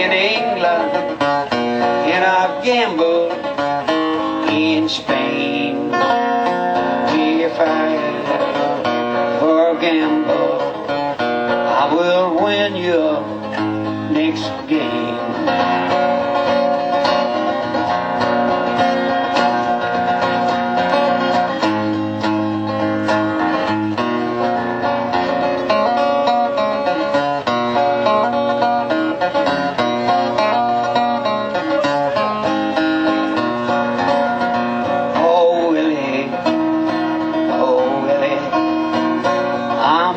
in England, and I've gambled in Spain. If I ever gamble, I will win your next game.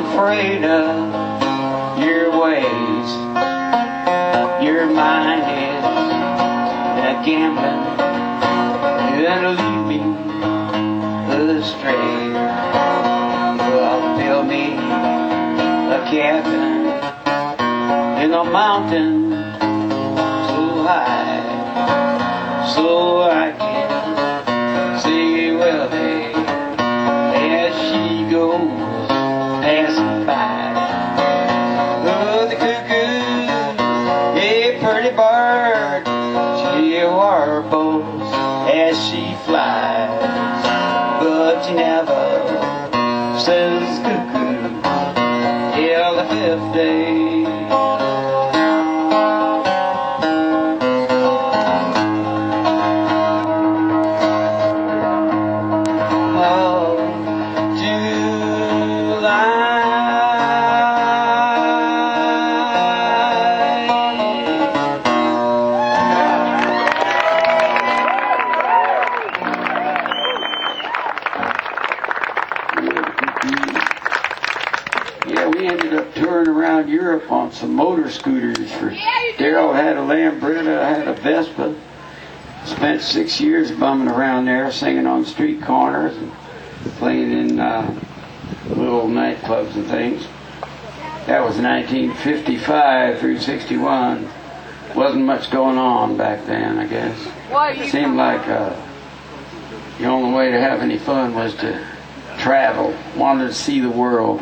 Afraid of your ways. Your mind is a gambling, gonna lead me astray. Well, build me a cabin in a mountain so high, so I can see well hey, as she goes passing by. Oh, the cuckoo, a pretty bird, she warbles as she flies, but she never says cuckoo till the fifth day. Yeah, we ended up touring around Europe on some motor scooters. Daryl had a Lambretta, I had a Vespa. Spent 6 years bumming around there, singing on street corners and playing in little nightclubs and things. That was 1955 through 61. Wasn't much going on back then, I guess. Seemed like the only way to have any fun was to travel. Wanted to see the world.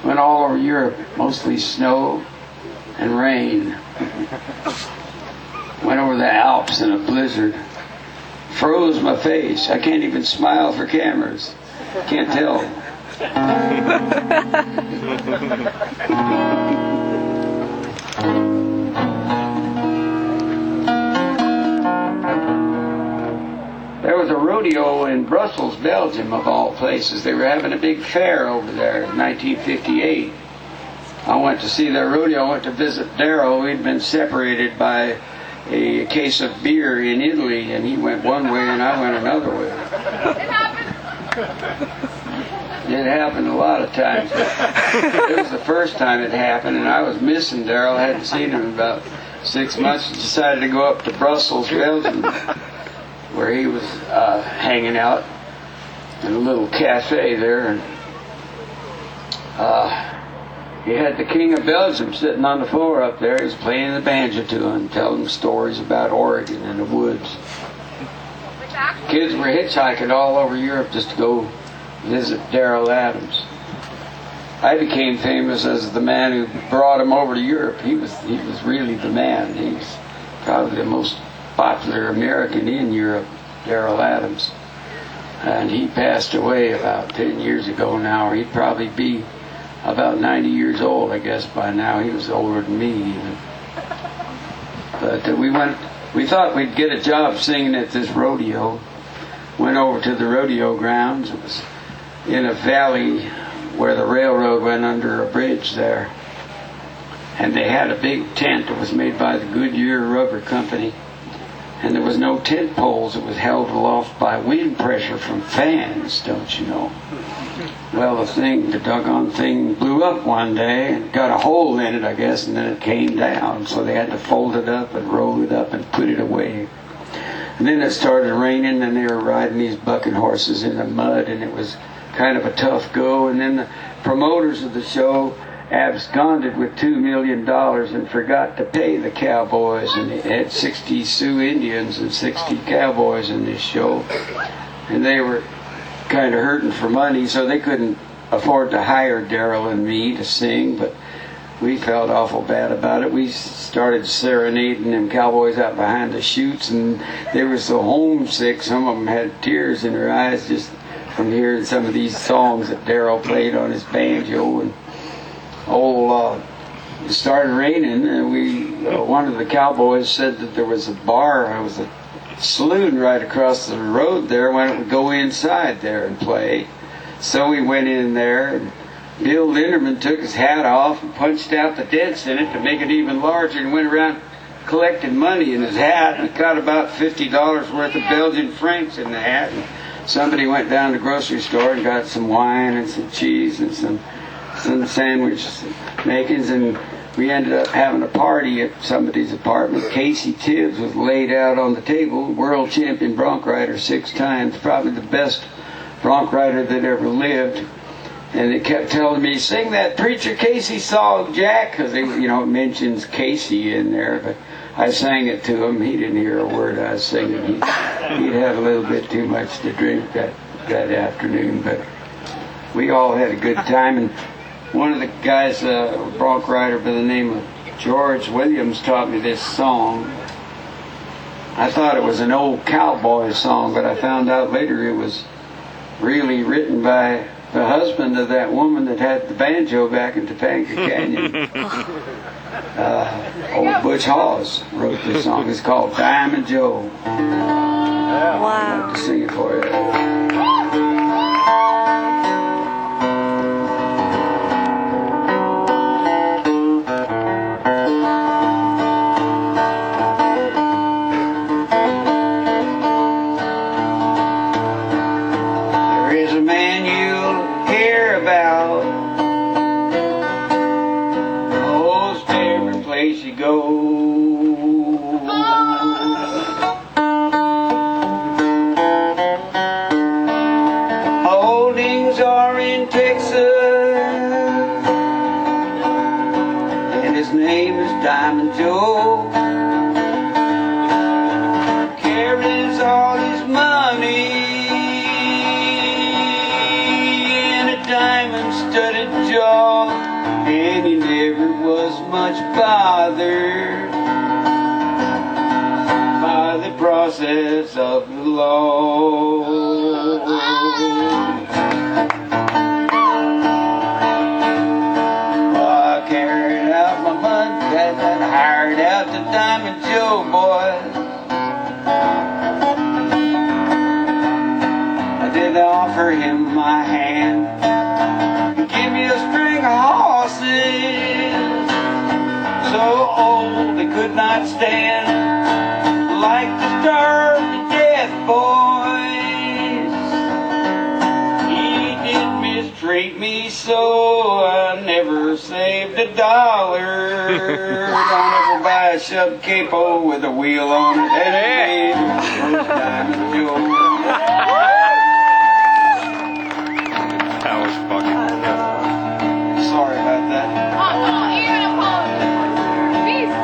Went all over Europe, mostly snow and rain. Went over the Alps in a blizzard. Froze my face. I can't even smile for cameras. Can't tell. There was a rodeo in Brussels, Belgium, of all places. They were having a big fair over there in 1958. I went to see their rodeo. I went to visit Darryl. We'd been separated by a case of beer in Italy, and he went one way and I went another way. It happened a lot of times. It was the first time it happened, and I was missing Darryl. I hadn't seen him in about 6 months. Decided to go up to Brussels, Belgium, where he was hanging out in a little cafe there, and he had the King of Belgium sitting on the floor up there. He was playing the banjo to him, telling him stories about Oregon and the woods. Kids were hitchhiking all over Europe just to go visit Darryl Adams. I became famous as the man who brought him over to Europe. He was really the man. He's probably the most popular American in Europe, Darryl Adams. And he passed away about 10 years ago now, or he'd probably be about 90 years old, I guess, by now. He was older than me even. But we thought we'd get a job singing at this rodeo. Went over to the rodeo grounds. It was in a valley where the railroad went under a bridge there. And they had a big tent that was made by the Goodyear Rubber Company. And there was no tent poles. It was held aloft by wind pressure from fans, don't you know? Well, the doggone thing blew up one day and got a hole in it, I guess, and then it came down. So they had to fold it up and roll it up and put it away. And then it started raining, and they were riding these bucking horses in the mud, and it was kind of a tough go. And then the promoters of the show absconded with $2 million and forgot to pay the cowboys, and they had 60 Sioux Indians and 60 cowboys in this show, and they were kind of hurting for money, so they couldn't afford to hire Darryl and me to sing. But we felt awful bad about it. We started serenading them cowboys out behind the chutes, and they were so homesick. Some of them had tears in their eyes just from hearing some of these songs that Darrell played on his banjo. And it started raining, and one of the cowboys said that there was a bar, there was a saloon right across the road there. Why don't we go inside there and play? So we went in there, and Bill Linderman took his hat off and punched out the dents in it to make it even larger, and went around collecting money in his hat, and got about $50 worth of Belgian francs in the hat. And somebody went down to the grocery store and got some wine and some cheese and some sandwich makings, and we ended up having a party at somebody's apartment. Casey Tibbs was laid out on the table, world champion bronc rider 6 times, probably the best bronc rider that ever lived. And they kept telling me, sing that Preacher Casey song, Jack, because it mentions Casey in there. But I sang it to him. He didn't hear a word I was singing. He'd had a little bit too much to drink that afternoon. But we all had a good time. And one of the guys, a bronc rider by the name of George Williams, taught me this song. I thought it was an old cowboy song, but I found out later it was really written by the husband of that woman that had the banjo back in Topanga Canyon. Old Butch Hawes wrote this song. It's called Diamond Joe. Wow. I'd like to sing it for you. Diamond Joe carries all his money in a diamond-studded jaw, and he never was much bothered by the process of the law. I carried out my money and hired out the Diamond Joe boys. I did offer him my hand, give me a string of horses so old they could not stand, like the starve to death boys. He did mistreat me so I never saved $1. Don't ever buy a sub capo with a wheel on it. Hey, Diamond Joe. That was fucking. Sorry about that. Oh, even apologize. Beast.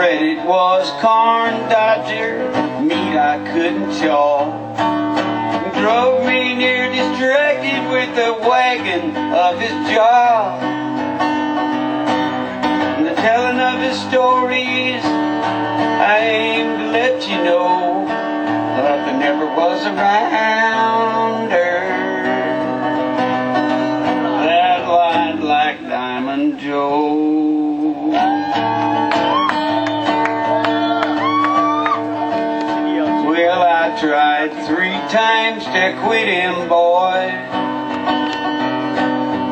It was corn dodger, meat I couldn't chaw. Drove me near distracted with the wagging of his jaw. And the telling of his stories, I aim to let you know that there never was a rounder that lied like Diamond Joe. I tried 3 times to quit him, boy,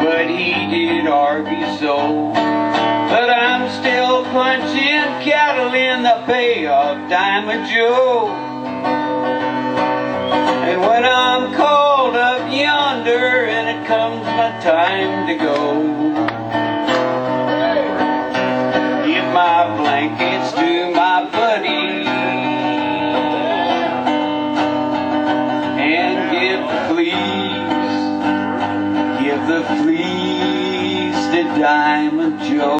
but he did argue so. But I'm still punching cattle in the pay of Diamond Joe. And when I'm called up yonder and it comes my time to go,